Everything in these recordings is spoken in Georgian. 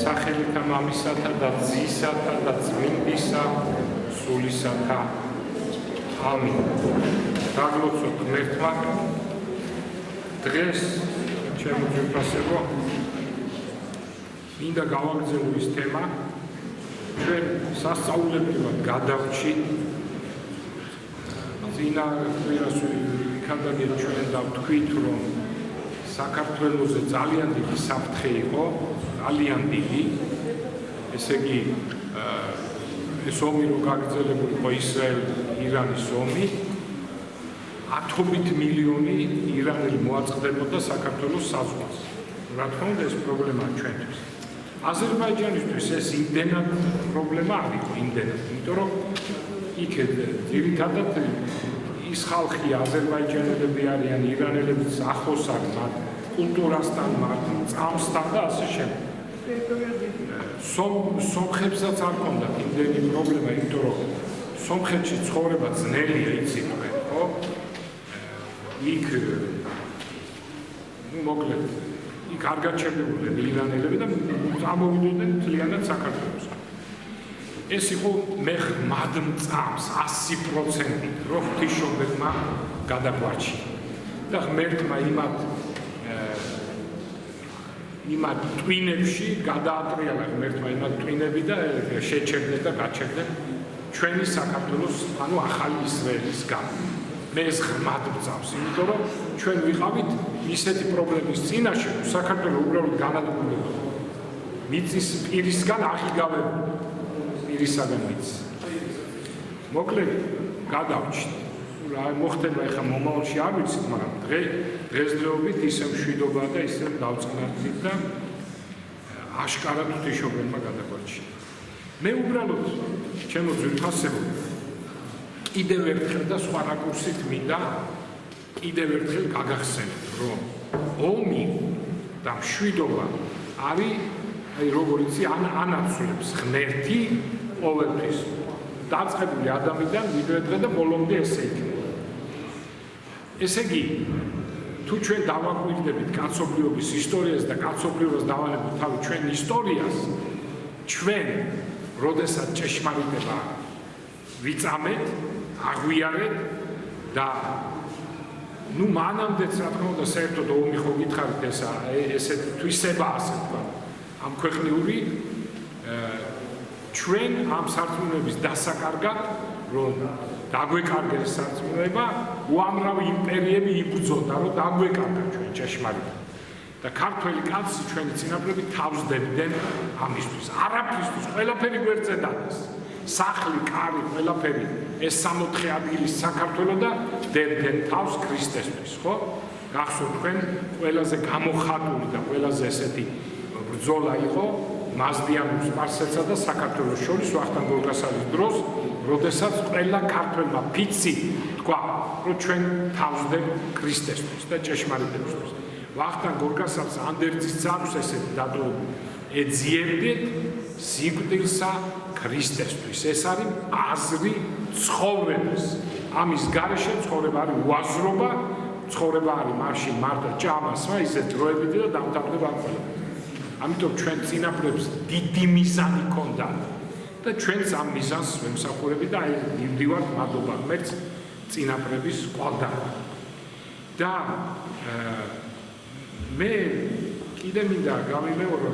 სახელითა მამისათა და ძისათა და წმინდისა სულისათა. ამინ. დაგლოცოთ ღმერთმა დღეს ჩემო ძვირფასებო მინდა გავაგრძელო ის თემა ჩვენ სასწაულებრივად გადავრჩით წინა კვირას იქამდე ჩვენ დავთქვით რომ საქართველოზე ძალიან დიდი საფრთხე იყო, ძალიან დიდი. ესე იგი, ეს ომი რო გაგრძელებულ იყო ისრაელ-ირანის ომი, 10 მილიონი ირანელი მოაწყდებოდა საქართველოს საზღვარს. რა თქმა უნდა, ეს პრობლემაა ჩვენთვის. აზერბაიჯანისთვის ეს იმდენად პრობლემა არ იყო, იმდენად, იმიტომ რომ იქ ძირითადად ის ხალხი აზერბაიჯანელები არიან, ირანელებიც ახლოს არის მათ კულტურასთან, მათ წამსთან და ასე შემდეგ. სომხებსაც არ ჰქონდათ იმდენი პრობლემა, იმიტომ რომ სომხეთში ცხოვრება ძნელია, იცით თქვენ, ხო? იქ მოკლედ იქ არ გაჩერდებოდნენ ირანელები და წამოვიდნენ მთლიანად საქართველოს. ეს იყო მადმწამს 100%, რომ ღვთისმშობელმა გადაგვარჩინა და ღმერთმა იმათ ტვინებში გადაატრიალა ღმერთმა იმათ ტვინები და შეჩერდნენ და გაჩერდნენ ჩვენი საქართველოს, ანუ ახალი ისრაელის გამო. მე ეს მადმწამს, იმიტომ რომ ჩვენ ვიყავით ისეთი პრობლემის წინაშე, რომ საქართველოს უბრალოდ განადგურდება. მიწის პირისგან აღიგავებოდა. პირისაგან მიწის. მოკლედ გადავრჩით. რა მოხდება ახლა მომავალში არ ვიცით, მაგრამ დღესდღეობით ისე მშვიდობა და ისე დავწყნარდით და აშკარად ღვთისმშობელმა გადაგვარჩინა. მე უბრალოდ ჩემო ძვირფასებო კიდევ ერთხელ და სხვა რაკურსით მინდა კიდევ ერთხელ გაგახსენოთ, რომ ომი და მშვიდობა არის როგორც ანაცვლებს ღმერთი ყოველთვის დაწყებული ადამიანიდან ვიდრე დღე და ბოლომდე ესე იქნება. ესე იგი, თუ ჩვენ დავაკვირდებით კაცობრიობის ისტორიას და კაცობრიობას დავალებთ თავი ჩვენ ისტორიას, ჩვენ, როდესაც ჭეშმარიტება ვიწამეთ, აღვიარეთ და მანამდეც რა თქმა უნდა საერთოდ ომი ხო გითხარით ესეთ თვისება ასე თქვა. ამ ქვეყნიური ჩვენ ამ სარწმუნოების დასაკარგად რომ დაგვეკარგეს სარწმუნოება, უამრავი იმპერიები იბრძოდა რომ დაგვეკარგა ჩვენ ჭეშმარიტება. და ქართველი კაცი ჩვენი წინაპრები თავს დებდნენ ამისთვის. არაფრისთვის, ყველაფერი გვერდზე დადეს. სახლი, კარი, ყველაფერი, ეს 64 ადგილის საქართველო და დებდნენ თავს ქრისტესთვის, ხო? გახსოვთ თქვენ ყველაზე გამოხატული და ყველაზე ესეთი ბრძოლა იყო მაზდიანურ სპარსეთსა და საქართველოს შორის ვახტანგ გორგასალის დროს, როდესაც ყველა ქართველმა ფიცი თქვა, რომ ჩვენ თავს დებთ ქრისტესთვის და ჭეშმარიტებისთვის. ვახტანგ გორგასალს ანდერძის ძარს ესეთი დადო ეძიებდით სიკვდილსა ქრისტესთვის. ეს არის აზრი ცხოვრების. ამის გარეშე ცხოვრება არის უაზრობა, ცხოვრება არის მაშინ მარტო ჭამასმა, ისე დროებით და დამთავრდება ყველა. ამიტომ ჩვენ წინაპრებს დიდი მიზანი ჰქონდათ და ჩვენც ამ მიზანს ვემსახურებით და მივდივართ მადლობა ღმერთს წინაპრების ყოლდა. და მე კიდე მინდა გავიმეორო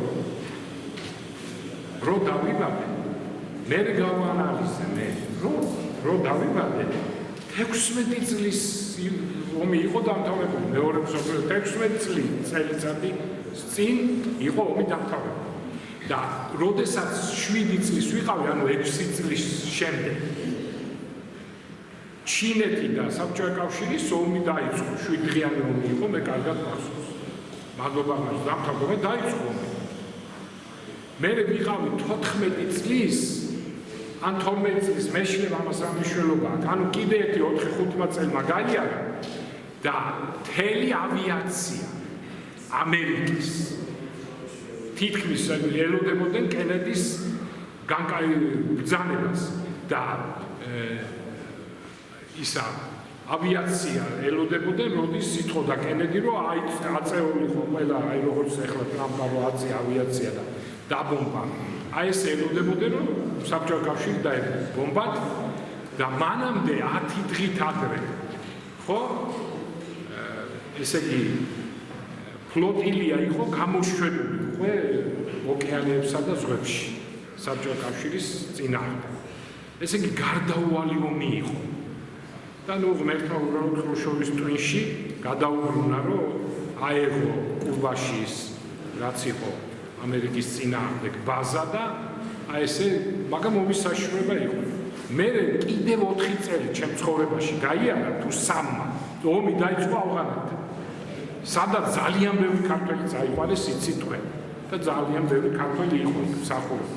რო დავიბადე მე გავანალიზე რო დავიბადე 16 წლის ომი იყო დამთავრებული მეორე მსოფლიო 16 წელიწადი წინ იყო ომი დამთავრებული და როდესაც 7 წლის ვიყავი ანუ 6 წლის შემდეგ ჩინეთი და საბჭოთა კავშირის ომი დაიწყო 7 დღიანი ომი იყო მე კარგად მახსოვს მადლობა მას დამთავრდა დაიწყო ომი მე ვიყავი 14 წლის ან 12 წლის მეშლება ამას რა მნიშვნელობა აქვს ანუ კიდე ერთი 4-5 წელმა გაიარა და მთელი ავიაცია ამერიკის თითქმის ელოდებოდნენ კენედის ბრძანებას და ისა ავიაცია ელოდებოდნენ როდის სიტყოდა კენედი რომ აწეულიყო ყველა აი როგორც ახლა ტრამპა რო აწია ავიაცია და დაბომბა. აი ეს ელოდებოდნენ რომ საბჭოთა კავშირი დაებო ბომბად და მანამდე 10 დღით ადრე ხო ესე იგი ფლოტილია იყო გამოშვებული უკვე ოკეანეებსა და ზღვებში საბჭოთა კავშირის წინააღმდეგ. ესე იგი გარდაუვალი ომი იყო. და ნუ ღმერთმა უბრალოდ ხრუშჩოვის ტვინში გადაუბრუნა რომ აეღო კუბაში რაც იყო ამერიკის წინააღმდეგ ბაზა და აი ესე მაგრამ ომის საშუალება იყო. მე კიდევ 4 წელი ჩემ ცხოვრებაში გაიარა თუ 3-მა ომი დაიწყო ავღანეთთან. სადაც ძალიან ბევრი ქართველი წაიყვანეს იცით თქვენ და ძალიან ბევრი ქართველი იყო მსახურობა.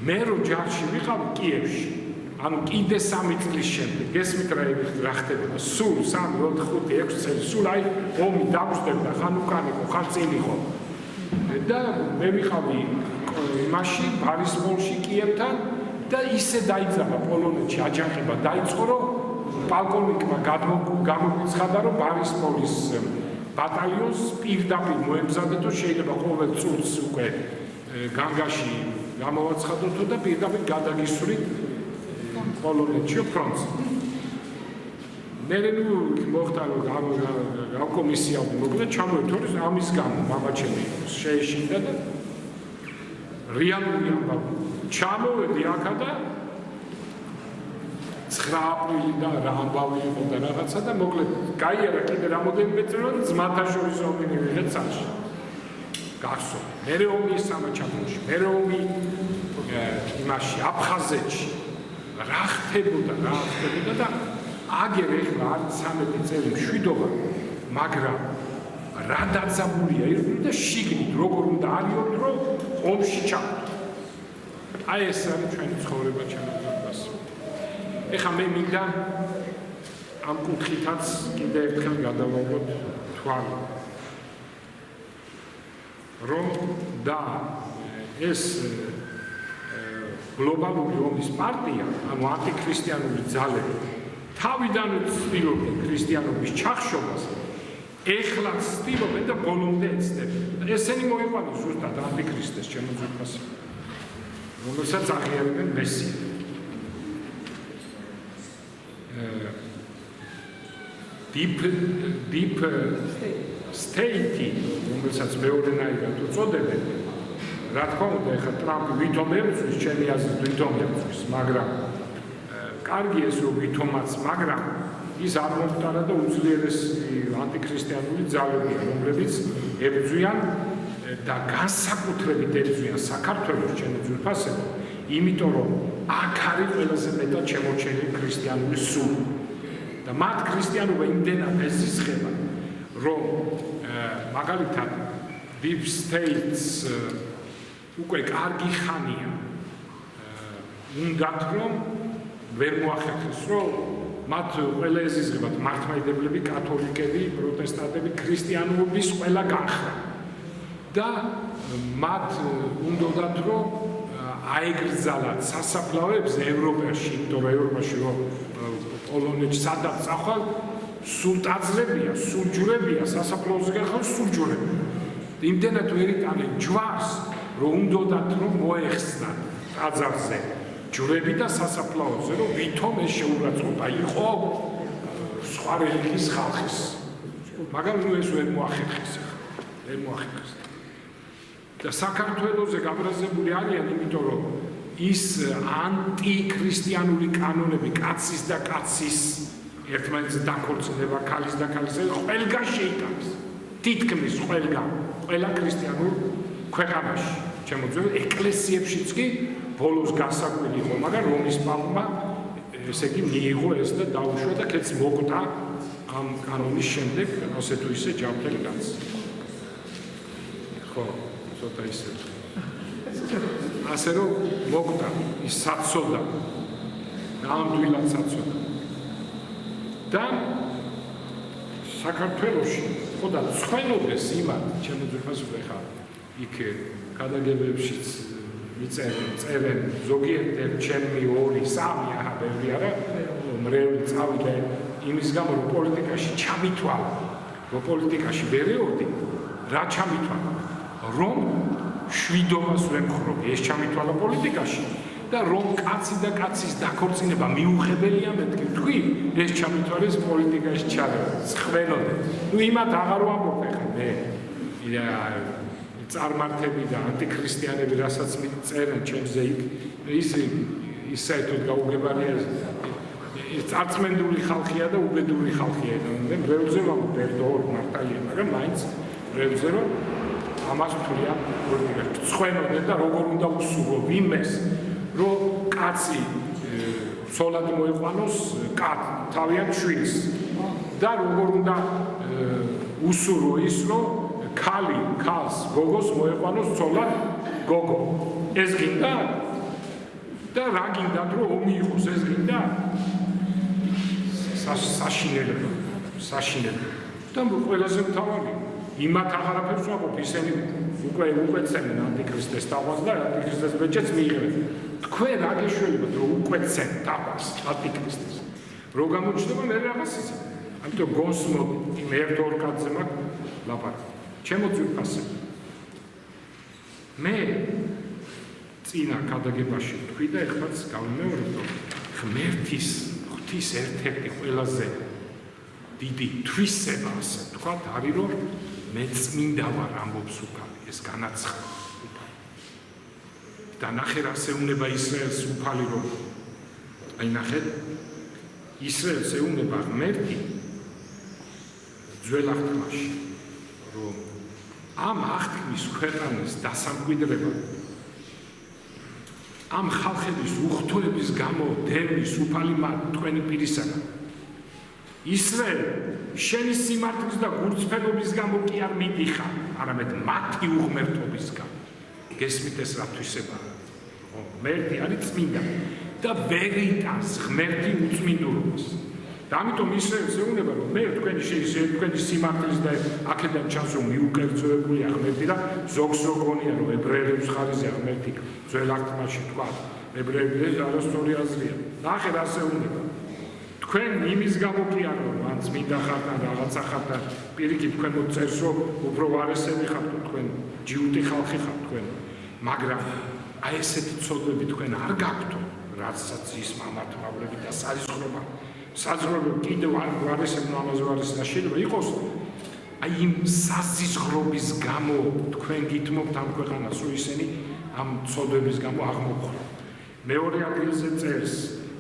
მე რო ჯარში ვიყავ კიევში ანუ კიდე 3 წლის შემდეგ გესმით რა ხდებოდა სულ 3 4 5 6 წელი სულ აი ომი დაგვსდებდა ხან უკან იყო ხან წინ იყო და მე ვიყავი იმაში ბარისპოლში კიევთან და ისე დაიძაბა პოლონეთში აჯანყება დაიწყო რომ პალკოვნიკმა გამოგვიცხადა რომ ბარისპოლის ბატალიონს პირდაპირ მოემზადეთო შეიძლება ყოველ წუთს უკვე განგაში გამოვაცხადოთო და პირდაპირ გადაგისვრით პოლონეთში ფრონტზე. მე ნუ მოხდა რომ გავკომისიავდი მოკლედ ჩამოერთვეს ამის გამო მამაჩემი შეეშინდა და რეალური ამბავი ჩამოვედი აქა და 9 აპრილი და რა ამბავი იყო და რაღაცა და მოკლედ გაიარა კიდე რამოდენიმე წელი რომ ძმათა შორის ომი მივიღეთ ცალში. გახსოვ. მერე ომი სამაჩაბლოში, მერე ომი იმაში აფხაზეთში რა ხდებოდა და აგერ ეხლა არის 13 წელი მშვიდობა, მაგრამ რა დაძაბულია ირგვლივ და შიგნით როგორ უნდა არიოთ რომ ომში ჩავდოთ. აი ეს არის ჩვენი ცხოვრება ჩემს. ეხლა მე მინდა ამ კუთხითაც კიდე ერთხელ გადავავალოთ თვალი. რომ და ეს გლობალური ომის პარტია, ანუ ანტიქრისტიანული ძალები, თავიდან ცდილობდნენ ქრისტიანობის ჩახშობას, ეხლა ცდილობენ და ბოლომდე ეცდებიან. ესენი მოიყვანეს ზუსტად ანტიქრისტეს ჩემო ძვირფას, რომელსაც აღიარებენ მესია. deep state, რომელსაც მეორენაირად უწოდებენ, რა თქმა უნდა, ეხლა ტრამპი ვითომ ებრძვის, ჩემი აზრით ვითომ ებრძვის, მაგრამ კარგი ეს რომ ვითომაც, მაგრამ ის არ მომხდარა და უძლიერესი ანტიქრისტიანული ძალებია, რომლებიც ებრძვიან და განსაკუთრებით ებრძვიან საქართველოს ჩემი ძვირფასებო, იმიტომ რომ აქ არის ყველაზე მეტად შემორჩენილი ქრისტიანული სული. და მათ ქრისტიანობა იმდენად ეზიზღება, რომ მაგალითად deep states უკვე კარგი ხანია უნდათ რომ ვერ მოახერხეს რომ მათ ყველა ეზიზღებათ მართლმადიდებლები, კათოლიკები, პროტესტანტები, ქრისტიანობის ყველა განხრა და მათ უნდათ რომ აეგრძალათ სასაფლაოებზე ევროპაში, იმიტომ რომ ევროპაში რომ პოლონეთში სადაც წახვალ სულ ტაძრებია, სულ ჯვრებია, სასაფლაოზე გახვალ სულ ჯვრები. იმდენად ვერ იტანენ ჯვარს, რომ უნდათ რომ მოეხსნათ ტაძარზე ჯვრები და სასაფლაოზე, რომ ვითომ ეს შეურაცხყოფა იყო სხვა რელიგიის ხალხის. მაგრამ ნუ ეს ვერ მოახერხეს. და საქართველოზე გაბრაზებული არიან, იმიტომ რომ ის ანტიქრისტიანული კანონები კაცის და კაცის ერთმანეთზე დაქორწინება, ქალის და ქალის ყველგან შეიტანეს. თითქმის ყველა ქრისტიანულ ქვეყანაში. შემოძვევ ეკლესიებშიც კი ბოლოს გასაკვირი იყო, მაგრამ რომის პაპმა ესე იგი მიიღო ეს და დაუშვა და კეთს მოკდა ამ კანონის შემდეგ ასე თუ ისე ჯანმრთელი კაცი. ხო, ცოტა ისე. ასე რომ მოკდა ის საცოდა. ნამდვილად საცოდა. და საქართველოში ხოდა ცხენოდეს იმათ, ჩემო ძვირფასო ხა იქ გადაგებებშიც წერენ ზოგიერთ ჩემი 2-3 აჰა ბევრი არა მრევლი წავიდა იმის გამო რომ პოლიტიკაში ჩამითვალა რომ პოლიტიკაში ვერეოდი რა ჩამითვალა რომ შვიდობას ვერ მხრობი, ეს ჩამითვალა პოლიტიკაში და რომ კაცი და კაცის დაქორწინება მიუღებელია მეთქი თქვი, ეს ჩამითვალეს პოლიტიკაში ჩარევა, ხვენოდე. იმათ აღარ ვამბობ ახლა მე. წარმართები და ანტიქრისტიანები, რასაც წერენ ჩემზე იქ, ის საერთოდ გაუგებარია წარწმენდული ხალხია და უბედური ხალხია. მე მრევლზე ვამბობ, ერთდროულად მართალია, მაგრამ მაინც მრევლზე რომ ამას ვთვლია პოლიტიკაში. ხვენოდე და როგორ უნდა უსურვო ვინმეს, რომ კაცი ცოლად მოიყვანოს თავიანთ შვილს და როგორ უნდა უსურვო ის, რომ ქალი ქალს გოგოს მოეყვანოს ცოლად გოგო. ეს გინდა? და რა გინდათ რომ ომი იყოს, ეს გინდა? საშინელება. და ყველაზე მთავარი, იმათ აღარაფერს ვამბობ, ისინი უკვე ცემენ ანტიქრისტეს თაყვანს და ანტიქრისტეს ბეჭედს მიიღებენ. თქვენ რა გეშველებათ რომ უკვე ცემ თაყვანს ანტიქრისტეს? რო გამოჩნდება მე რაღაც ისა. ამიტომ გონსმოდ იმ ერთ-ორ კაცზე მაქვს ლაპარაკი. ჩემო ძვირფასე. მე წინა გადაგებაში ვთქვი და ეხლაც გავიმეორებ, რომ ღმერთის ღვთის ერთ-ერთი ყველაზე დიდი თვისება, ასე ვთქვათ, არის რომ მე წმინდა ვარ ამბობს უფალი, ეს განაცხადა უფალი. და ნახე რა ეუბნება ისრაელს უფალი, რომ აი ნახე ისრაელს ეუბნება ღმერთი ძველ აღთქმაში, რომ ამ აღთქმის ქვეყანას დასამკვიდრება ამ ხალხების უხთოების გამო დევნის უფალი მათ თქვენი პირისაგან. ისრაელ შენი სიმართლის და გულწრფელობის გამო კი არ მიდიხარ, არამედ მათი უღმერთობის გამო. გესმით ეს რა თვისებაა? ღმერთი არის წმინდა და ვერ იტანს ღმერთი უწმინდურობას. და ამიტომ ისრაელს ეუბნება, რომ მე თქვენი სიმართლის და აქედან ჩანს რომ მიუკერძოებულია ღმერთი და ზოგს რო გონია რომ ებრაელებს ხარიზეა ღმერთი ძველ აღთქმაში თქვა, ებრაელებს არასწორი აზრია. ნახე რა ეუბნება. თქვენ იმის გამო კი არ რომ ან წმინდა ხართ ან რაღაცა ხართ, პირიქით თქვენ მოწერს რომ უფრო ვარესები ხართ, თქვენ ჯიუტი ხალხი ხართ თქვენ, მაგრამ აი ესეთი ცოდვები თქვენ არ გაქვთ, რაცაც ის მამათმავლები და საზღვრობა კიდევ ვარესებმა ამაზე ვარესდა შეიძლება იყოს აი იმ საზღვრობის გამო თქვენ გითმობთ ამ ქვეყანას რომ ისინი ამ ცოდვების გამო აღმოფხვრა. მეორე ადგილზე წერს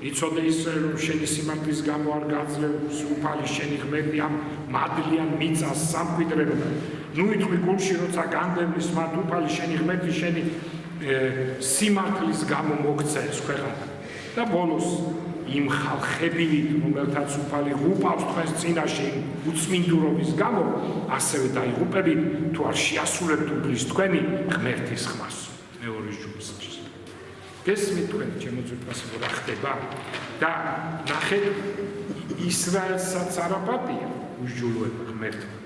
იცოდე ისრაელ რომ შენი სიმართლის გამო არ გაძლევს უფალი შენი ღმერთი ამ მადლიან მიწას სამკვიდრებდა. ნუ იტყვი გულში როცა განდევნის მათ უფალი შენი ღმერთი შენი სიმართლის გამო მოგცა ეს ქვეყანა. და ბოლოს იმ ხალხებით რომელთაც უფალი ღუპავს თქვენს წინაშე უწმინდურობის გამო ასევე დაიღუპებით თუ არ შეასრულებთ უფლის თქვენი ღმერთის ხმას. მეორე ჯგუფის გესმით თქვენ ჩემო ძვირფასებო რა ხდება და ნახეთ ისრაელსაც არაპატია უსჯულოება ღმერთმა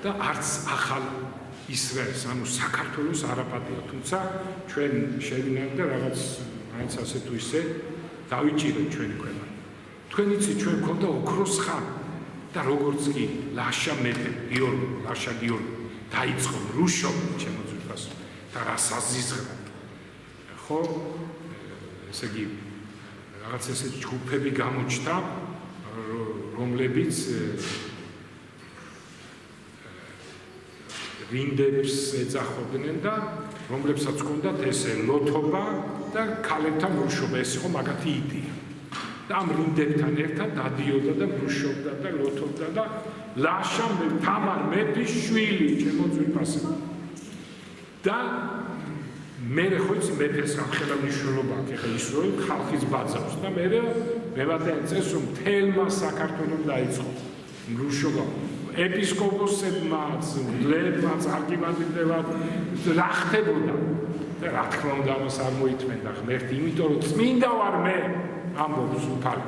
და არც ახალ ისრაელს ანუ საქართველოს არაპატია თუმცა ჩვენ შევინარდ და რაღაც მაინც ასე თუ ისე დავიჭირეთ ჩვენი ქვეყანა. თქვენ იცით ჩვენ გვქონდა ოქროს ხანა და როგორც კი ლაშა მეფე გიორგი დაიწყო რუშობა ჩემო ძვირფასო და რა საზიზღრა ხო ესე იგი რაღაც ესეთი ჯგუფები გამოჩნდა რომლებიც რინდებს ეძახოდნენ და რომლებსაც ჰქონდათ ესე ლოთობა და ქალებთან რუშობა, ეს იყო მაგათი იდეა. და ამ რინდებთან ერთად დადიოდა და რუშობდა და ლოთობდა და ლაშა თამარ მეფის შვილი ჩემო ძვირფასებო. და მე ხო იცი მეფეს რა ხელოვნიშნულობა აქვს ახლა ისრაელ ხალხის ბაძავს და მე მევადიან წეს რომ თელმა საქართველოს დაიწყო რუშობა ეპისკოპოსებმაც, მდლებმაც, არქიმანდრიტებმაც რა ხდებოდა და რა თქმა უნდა ამას არ მოითმენდა ღმერთი, იმიტომ რომ წმინდა ვარ მე ამბობს უფალი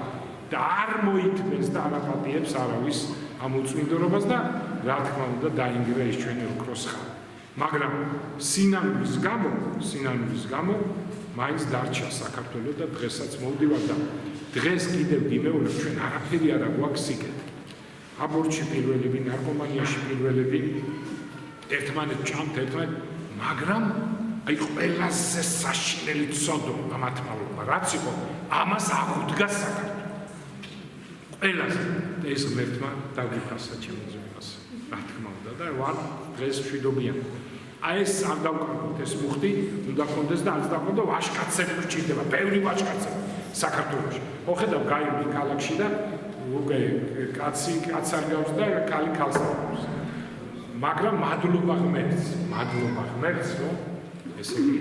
და არ მოითმენს და არ აპატიებს არავის ამ უწმინდურობას და რა თქმა უნდა დაინგრა ეს ჩვენი ოქროს ხანა. მაგრამ სინანულის გამო მაინც დარჩა საქართველოს და დღესაც მოვდივარ და დღეს კიდევ გიმეორებ ჩვენ არაფერი არ გვაქვს სიკეთე. აბორტში პირველები, ნარკომანიაში პირველები ერთმანეთს ჭამთ, ერთმანეთს მაგრამ აი ყველაზე საშინელი ცოდო ამათმალობა რაც იყო ამას აღუდგა საქართველოს ყველაზე ეს ღმერთმა დაგვიფასა ჩემს რა თქმა უნდა და ვარ დღეს მშვიდობიან აი ეს არ დავკარგოთ ეს მუხტი უნდა კონდეს და არც დავკარგო ვაშკაცები გჭირდება ბევრი ვაშკაცები საქართველოში მოხედავ გაივდი ქალაქში და უკვე კაცი კაც არ გავს და კალი ქალს არ გავს მაგრამ მადლობა ღმერთს რომ ესე იგი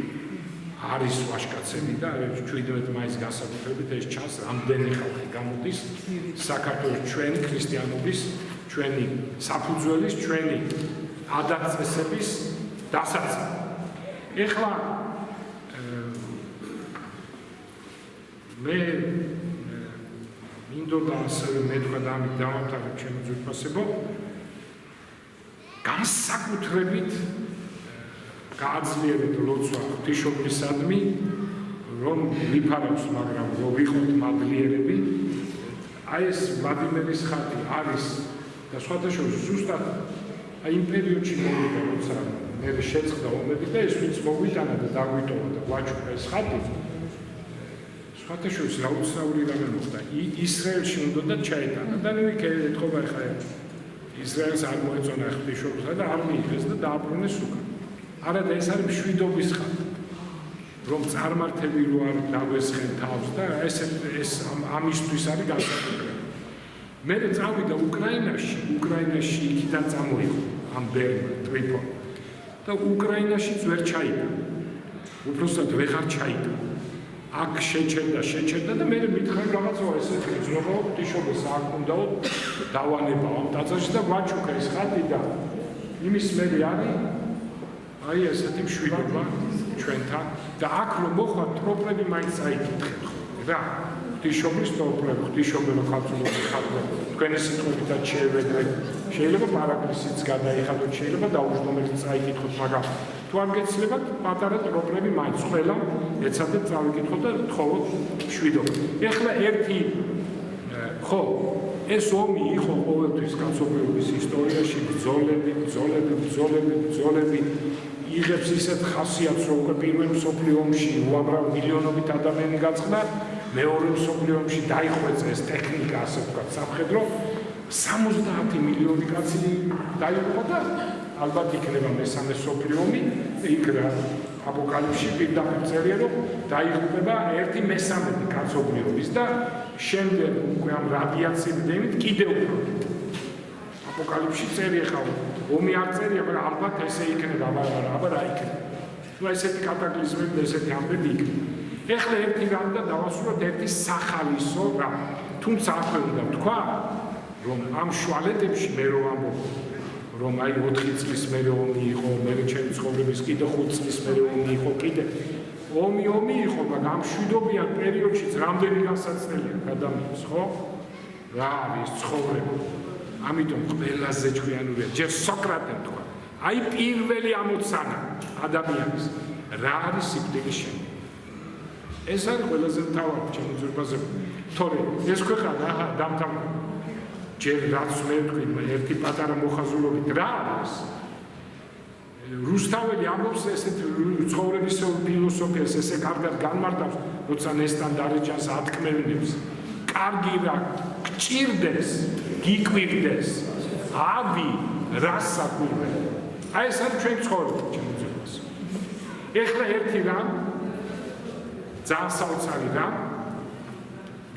არის ვაშკაცები და 17 მაისს განსაკუთრებით ეს ჩანს რამდენი ხალხი გამოდის საქართველოს ჩვენი ქრისტიანობის ჩვენი საფუძველის ჩვენი ადათ-წესების დასაცავად. ეხლა მე მინდოდა ასევე მეთქვა და ამით დავამთავრებ ჩემი ძვირფასებო განსაკუთრებით გააძლიერეთ ლოცვა ღვთისმშობლისადმი რომ ვიფარავს მაგრამ რომ ვიყოთ მადლიერები აი ეს ვლადიმერის ხატი არის და სხვათა შორის ზუსტად აი იმ პერიოდში მოვიდა როცა მე შეწყდა ომები და ეს ვინც მოვიტანა და დაგვიტოვა და ვაჩუქა ეს ხატი სხვათა შორის რა უცნაური რამე მოხდა ისრაელში უნდა ჩაეტანა და ნუ იქ ეთქობა ხა ისრაელს არ მოეწონა ღვთისმშობლისა და არ მიიღეს და დააბრუნეს უკან არა და ეს არის მშვიდობის ხატი რომ წარმართები რო არ დავესხენ თავს და ეს ამისთვის არის განსაკუთრებული მე წავიდა უკრაინაში იქიდან წამოიღო ამ ბერმა ტრიპო და უკრაინაშიც ვერ ჩაიდა უბრალოდ ვეღარ ჩაიდა აქ შეჩერდა და მე მითხრა რაღაცა ესეთი ძროხო ღვთისმშობელს აქ უნდაო დავანება ამ ტაძარში და ვაჩუქა ეს ხატი და იმის მე არის აი ესეთი მშვიდობა ჩვენთან და აქ რომ მოხდა ტროპლები მაინც წაიკითხეთ რა ღვთისმშობლის ტროპლები ღვთისმშობელო ქართულობი ხატი თქვენი სიტყვებითაც შეევედრეთ შეიძლება პარაკლისიც გადაიხადოთ შეიძლება დაუჯდომელიც წაიკითხოთ მაგრამ თუ არ გეცლებათ პატარა ტროპლები მაინც ყველა ეცადეთ წავიკითხოთ და თხოვოთ მშვიდობა ეხლა ერთი ხო ეს ომი იყო ყოველთვის კაცობრიობის ისტორიაში ბრძოლები იღებს ისეთ ხასიათს რომ უკვე პირველ მსოფლიო ომში უამრავ მილიონობით ადამიანი გაწყდა მეორე მსოფლიო ომში დაიხვეწა ეს ტექნიკა ასე ვთქვათ სამხედრო 70 მილიონი კაცი დაიღუპა და ალბათ იქნება მესამე მსოფლიო ომი იქ რა აპოკალიფსში პირდაპირ წერია რომ დაიღუპება 1/3 კაცობრიობის და შემდეგ უკვე ამ რადიაციებით დემით კიდევ უფრო აპოკალიფსში წერია ხავ ომი არ წერია მაგრამ ალბათ ესე იქნება აბა რა იქნება თუ ესეთი კატაკლიზმები და ესეთი ამბები იქნება ეხლა ერთი რამ და დავასრულოთ ერთი სახალისო რა თუმცა აქვე უნდა ვთქვა რომ ამ შუალედებში მე რომ ამბობ რომ აი 4 წლის მერე ომი იყო მე ჩემი ცხოვრების კიდე 5 წლის მერე ომი იყო კიდე ომი იყო მაგრამ მშვიდობიან პერიოდშიც რამდენი განსაცდელია ადამიანს ხო რა არის ცხოვრება ამიტომ ყველაზე ჭკვიანურია ჯერ სოკრატემ თქვა აი პირველი ამოცანა ადამიანის რა არის სიკვდილის შემდეგ ეს არის ყველაზე მთავარი ჩემი ძვირფასებო თორე ეს ქვეყანა დამთავრდა ჯერ რაც მე ვთქვი ერთი პატარა მოხაზულობით რა არის რუსთაველი ამბობს ესეთ ცხოვრების ფილოსოფიას ესე კარგად განმარტავს როცა ნესტანდარეჯანს ათქმევინებს კარგი რა გჭირდეს გიკვირდეს ავი რას საკვირვე აი ეს არის ჩვენ ცხოვრება ჩემი ძვირფასო ეხლა ერთი რამ ძალიან საოცარი რამ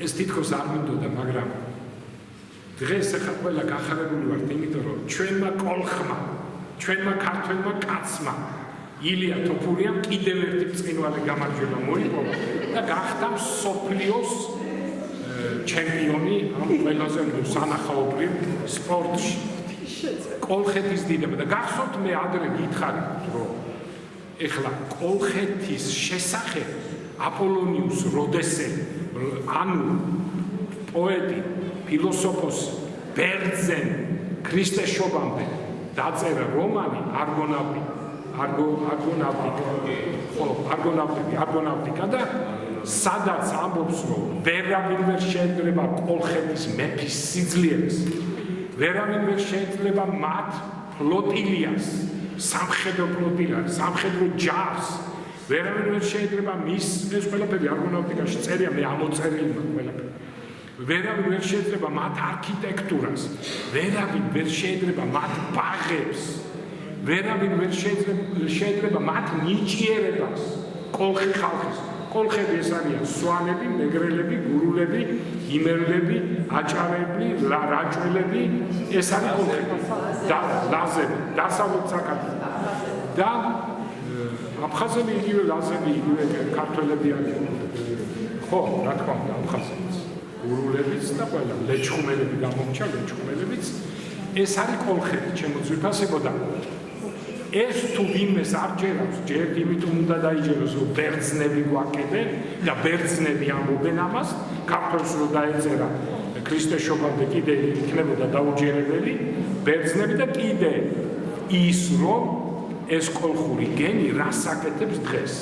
ეს თითქოს არ მინდოდა მაგრამ დღეს ახლა ყველა გახარებული ვართ იმიტომ რომ ჩვენმა კოლხმა ჩვენმა ქართველმა კაცმა ილია თოფურიამ კიდევ ერთი ბრწყინვალე გამარჯვება მოიპოვა და გახდა მსოფლიოს ჩემპიონი ამ ყველაზე სანახაობრივ სპორტში კოლხეთის დიდება და გახსოვთ მე ადრე გითხარით რომ ეხლა კოლხეთის შესახებ აპოლონიუს როდესელი ანუ პოეტი ფილოსოფოსი ბერძენ ქრისტეშობამდე დაწერა რომანი არგონავტიკა და სადაც ამბობს რომ ვერავინ ვერ შეეძლება კოლხეთის მეფის სიძლიერეს ვერავინ ვერ შეეძლება მათ ფლოტილიას სამხედრო ფლოტი არის, სამხედრო ჯარს. ვერავინ ვერ შეიძლება მის ეს ყველაფერი არგონავტიკაში წერია, მე ამოწერილი მაქვს ყველაფერი. ვერავინ ვერ შეიძლება მათ არქიტექტურას, ვერავინ ვერ შეიძლება მათ ბაღებს, ვერავინ ვერ შეიძლება მათ ნიჭიერებას, კოლხი ხალხის. კოლხები ეს არიან სვანები, მეგრელები, გურულები, იმერლები, აჭარები, რაჭველები, ეს არის კოლხები და ლაზები, დასავლეთ საქართველოს. და აფხაზები იგივე ლაზები, იგივე ქართველები არიან. ხო, რა თქმა უნდა, აფხაზებიც, გურულებიც და ყველა ლეჩხუმელები გამომჩა, ლეჩხუმელებიც. ეს არის კოლხები, ჩემო ძვირფასებო და ეს თუ ვინმეს არ ჯერავს, ჯერ იმიტომ უნდა დაიჯეროს, რომ ბერძნები გვაკეთებენ და ბერძნები ამბობენ ამას, ქართველს რო დაეწერა ქრისტე შობამდე კიდე იქნებოდა დაუჯერებელი ბერძნები და კიდე ის რომ ეს კოლხური გენი რას აკეთებს დღეს.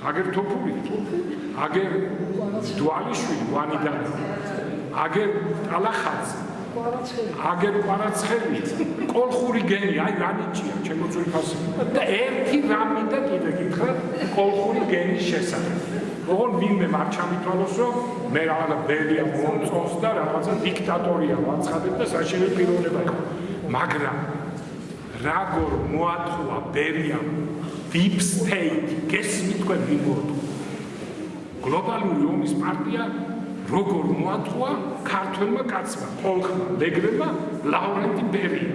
აგერ თოფური, აგერ დვალიშვილი, ვანიდან, აგერ ტალახაძე, აგერ კვარაცხელი, კოლხური გენი, აი რა ნიჭია, ჩემო ძვირფასი. და ერთი რამი და კიდე გითხრათ კოლხური გენის შესახებ. ოღონ ვინმე არ ჩამითვალოს, რომ მე რაღაცა ბერია მომწონს და რაღაცა დიქტატორია ვაცხადებ და საშინელი პიროვნება იყო. მაგრამ როგორ მოათხოვა ბერიამ deep state გესმით თქვენ ვიმორტო. გლობალური ომის პარტია როგორ მოათხოვა ქართველმა კაცმა, კოლხმა, მეგრებმა ლავრენტი ბერია.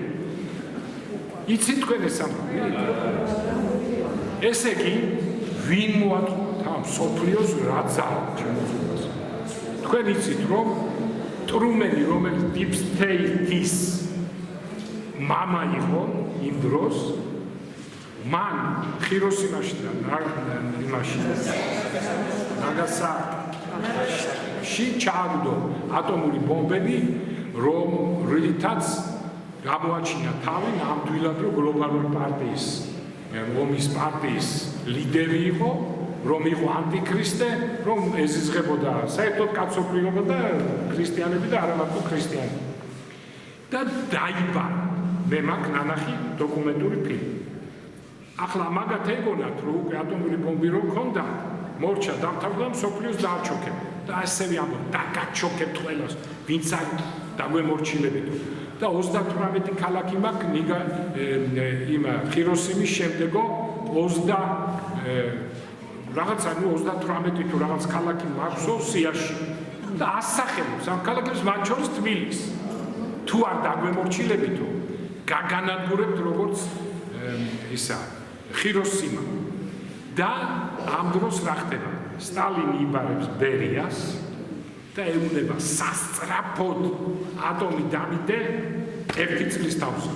იცით თქვენ ეს ამბავი? ესე იგი, ვინ მოათხოვა მსოფლიოს რა ძალა შემოწმებას. თქვენ იცით რომ ტრუმენი, რომელიც deep state-ის მამა იყო იმ დროს, მან ხიროსიმაში და იმაში ნაგასაკიში ჩააგდო ატომური ბომბები, რითაც გამოაჩინა თავი ნამდვილად რომ გლობალური პარტიის, ომის პარტიის ლიდერი იყო, რომ იყო ანტიქრისტე, რომ ეზიზღებოდა საერთოდ კაცობრიობა და ქრისტიანები და არა მარტო ქრისტიანები. და დაიბადა. მე მაქვს ნანახი დოკუმენტური ფილმი. ახლა მაგათ ეგონათ, რომ უკვე ატომური ბომბი რო ქონდა, მორჩა დამთავრდა მსოფლიოს დააჩოქება. და ასევე ამბობ, დაგაჩოქებთ ყველას, ვინც არ დაგვემორჩილებითო. და 38 ქალაქი მაქვს იმ ხიროსიმის შემდეგო 38 თუ რაღაც ქალაქი მაქვსო სიაში. და ასახელებს ამ ქალაქებს მათ შორის თბილისს. თუ არ დაგვემორჩილებითო, გაგანადგურებთ როგორც ისა ხიროსიმა. და ამ დროს რა ხდება? სტალინი იბარებს ბერიას და ეუბნება სასწრაფოდ ატომი დამიდე 1 წლის თავზე.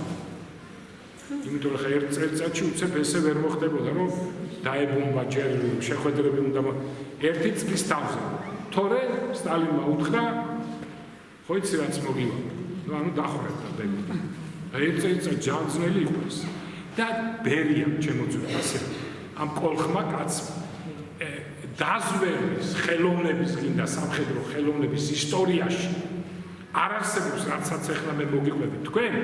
იმიტომ რომ 1 წელიწადში უცებ ესე ვერ მოხდებოდა, რომ დაებომბა ჯერ შეხვედრები უნდა 1 წლის თავზე. თორე სტალინმა უთხრა, ხო იცი რაც მოგივა. ანუ დახურებდა ბერი. 1 წელიწად ჯანმრთელი იყო ეს. და ბერია შემოწმდა ამ კოლხმა კაცმა დაზვერვის ხელოვნების გინდა სამხედრო ხელოვნების ისტორიაში არ არსებობს რაცაც ახლა მე მოგიყვები თქვენ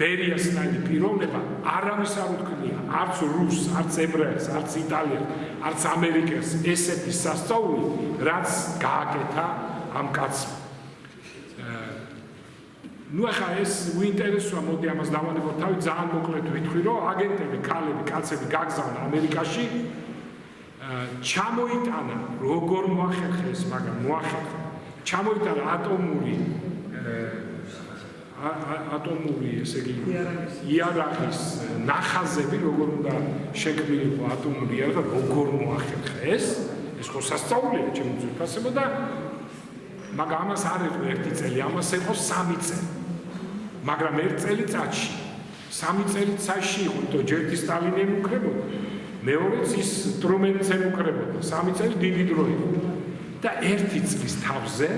ბერიასნაირი პიროვნება არავის არ უთქმია არც რუსს, არც ებრაელს, არც იტალიელს, არც ამერიკელს ესეთი სასწაული რაც გააკეთა ამ კაცმა. ნუ ახლა ეს უინტერესოა, მოდი ამას დავანებოთ თავი, ძალიან მოკლედ ვიტყვი, რომ აგენტები, ქალები, კაცები გაგზავნა ამერიკაში, ჩამოიტანა, როგორ მოახერხეს, მაგრამ მოახერხა. ჩამოიტანა ატომური, ესე იგი, იარაღის ნახაზები, როგორ უნდა შექმნილიყო ატომური იარაღი, როგორ მოახერხა ეს ხო სასწაულია, ჩემო ძვირფასებო და მაგრამ ამას არ იყო 1 წელი, ამას იყო 3 წელი. მაგრამ 1 წელიწადში 3 წელიწადში იყო თო ჯერტი სტალინი ემუქრებოდა, მეორეც ის ტრუმენიც ემუქრებოდა, 3 წელი დიდი დრო იყო. და 1 წლის თავზე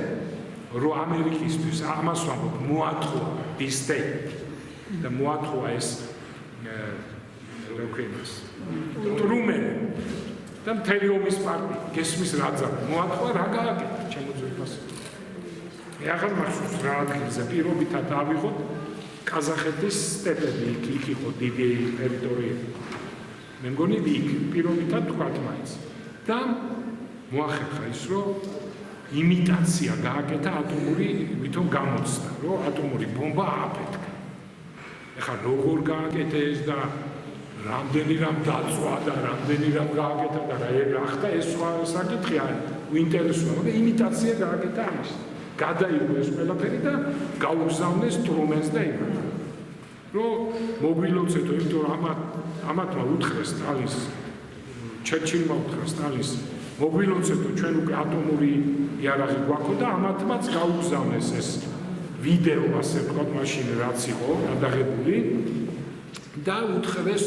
რო ამერიკისთვის ამას ვამბობ, მოათხოვა დისტეი და მოათხოვა ეს როკენს ტრუმენი და მთელი ომის პარტია გესმის რა ძალა მოათხოვა რა გააკეთა ჩემო ძვირფასებო. ახლა მახსოვს რა ადგილზე პირობითად ავიღოთ ყაზახეთის სტეპები იქ იყო დიდი ტერიტორიები. მე მგონი იქ პირობითად თქვათ მაინც. და მოახერხა ის, რომ იმიტაცია გააკეთა ატომური ვითომ გამოცდა, რომ ატომური ბომბა ააფეთქა. ეხლა როგორ გააკეთეს და რამდენი რამ დაწვა და რამდენი რამ გააკეთა და რა ხდა ეს სხვა საკითხია, უინტერესოა, მაგრამ იმიტაცია გააკეთა ამის. გადაიღო ეს ყველაფერი და გაუგზავნეს ტრუმენს და იმათ. რომ მობილოცეთო, იმიტომ რომ ამათმა უთხრეს სტალის, ჩერჩილმა უთხრა სტალის, მობილოცეთო ჩვენ უკვე ატომური იარაღი გვაქვს და ამათმაც გაუგზავნეს ეს ვიდეო, ასე ვთქვათ, მაშინ რაც იყო გადაღებული და უთხრეს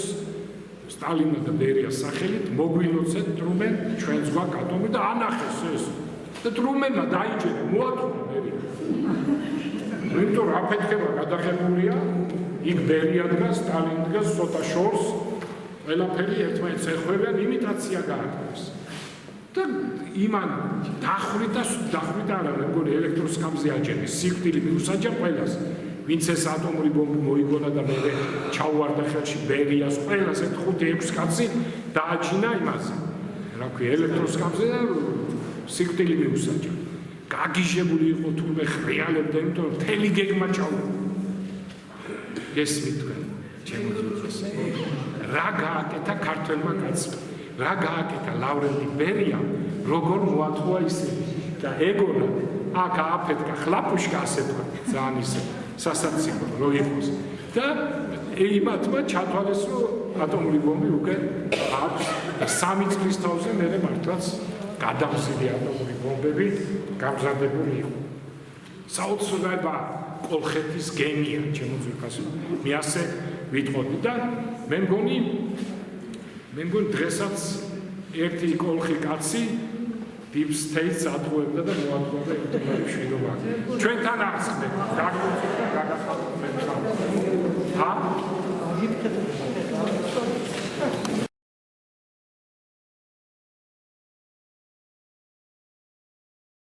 სტალინმა და ბერიას სახელით მოგვილოცეთ ტრუმენ ჩვენს გვაქვს ატომი და ანახეს ეს და ტრუმენმა დაიჯერა მოათხოვა ბერია. იმიტომ რომ აფეთქება გადაღებულია იქ ბერია დგას, სტალინი დგას, ცოტა შორს ყველაფერი ერთმანეთს ეხმარებიან, იმიტაცია გააკეთეს. და იმან დახვიდა არა, მე მგონი ელექტროსკამზე აჯერეს, სიკვდილი მიუსაჯა ყველას. ვინც ეს ატომური ბომბი მოიგონა და მე ჩაუვარდა ხელში ბერიას, ყველას ერთ 5-6 კაცი დააჯინა იმაზე. რა ქვია, ელექტროსკამზე და სიკვდილი მიუსაჯა. გაგიჟებული იყო თურმე ხრიალებდა, იმიტომ რომ მთელი გეგმა ჩაუვარდა. გესმით თქვენ, ჩემო ძუძუს. რა გააკეთა ქართველმა კაცმა? რა გააკეთა ლავრენტი ბერიამ, როგორ მოათხოვა ისინი და ეგონა აქ ააფეთქა ხლაპუშკა ასე თქვა, ძალიან ისე სასაცილო რო იყოს. და იმათმა ჩათვალეს, რომ ატომური ბომბი უკვე აქვს 3 წლის თავზე მერე მართლაც გადამზიდი ატომური ბომბები გამზადებული იყო. საოცრება კოლხეთის გენია, ჩემო ძვირფასო. მე ასე ვიტყოდი და მე მგონი დღესაც ერთი კოლხი კაცი Deep State ატყუებდა და მოატყუებდა ეტომარი მშვიდობა. ჩვენთან ახსნეთ, დაგუწევთ და გადახალხეთ.